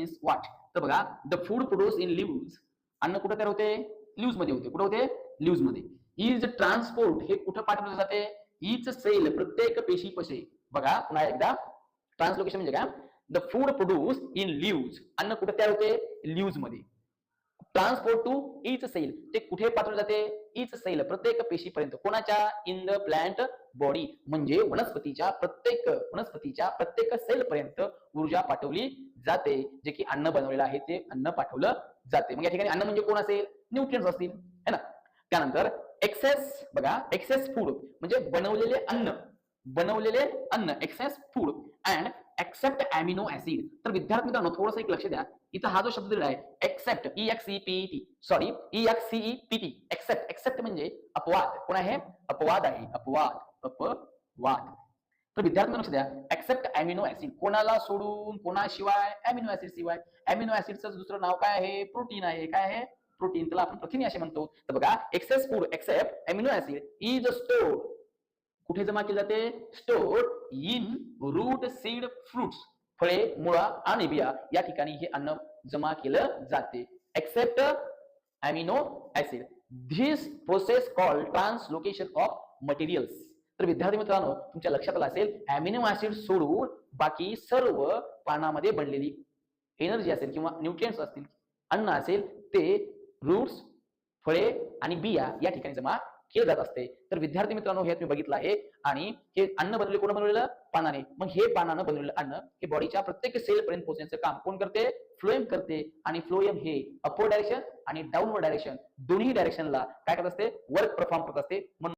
Means what. तर बघा, the food produce in leaves, अन्न कुठे तयार होते? लिव्हज मध्ये होते. कुठे होते? लिव्हज मध्ये. इज ट्रान्सपोर्ट, हे कुठे पाठवले जाते? इच सेल, प्रत्येक पेशीपाशी. बघा पुन्हा एकदा, ट्रान्सलोकेशन म्हणजे काय? The food produce in leaves, अन्न कुठे तयार होते? लिव्हज मध्ये. ट्रान्सपोर्ट टू इच सेल, ते कुठे पाठवले जाते? इच सेल, प्रत्येक पेशीपर्यंत. कोणाच्या? इन द प्लांट बॉडी, म्हणजे वनस्पतीच्या प्रत्येक सेल पर्यंत ऊर्जा पाठवली जाते, जे की अन्न बनवलेलं आहे ते अन्न पाठवलं जाते. मग या ठिकाणी अन्न म्हणजे कोण असेल? न्यूट्रिएंट्स असतील, है ना. त्यानंतर एक्सेस, बघा एक्सेस फूड म्हणजे बनवलेले अन्न excess food and except amino acid. तर विद्यार्थी मित्रांनो थोडंसं एक लक्ष द्या, इथं हा जो शब्द दिलेला आहे except, EXEPT, sorry EXCEPT, except म्हणजे अपवाद. कोण आहे? अपवाद आहे. अपवाद. तर विद्यार्थी लक्ष द्या, एक्सेप्ट अमिनो ऍसिड, कोणाला सोडून? कोणाशिवाय? अमिनो ऍसिड शिवाय. अमिनो ऍसिडचं दुसरं नाव काय आहे? प्रोटीन आहे. काय आहे? प्रोटीन. त्याला आपण प्रथिने असे म्हणतो. तर बघा, excess food except amino acid is stored, कुठे जमा केले जाते? Stored in root, seed, fruits, फळे, मुळा आणि बिया, या ठिकाणी हे अन्न जमा केलं जाते. Except amino acid, this process called translocation of materials. तर विद्यार्थी मित्रांनो तुमच्या लक्षात आलं असेल, अमिनो ऍसिड सोडून बाकी सर्व पानामध्ये बनलेली एनर्जी असेल किंवा न्यूट्रिएंट्स असतील, अन्न असेल, ते रूट्स, फळे आणि बिया या ठिकाणी जमा केलं जात असते. तर विद्यार्थी मित्रांनो हे तुम्ही बघितलं आहे. आणि हे अन्न बनवले कोण बनवलेलं? पानाने. मग हे पानानं बनवलेलं अन्न हे बॉडीच्या प्रत्येक सेल पर्यंत पोहोचण्याचं काम कोण करते? फ्लोएम करते. आणि फ्लोएम हे अपवर्ड डायरेक्शन आणि डाऊनवर्ड डायरेक्शन दोन्ही डायरेक्शनला काय करत असते? वर्क परफॉर्म करत असते.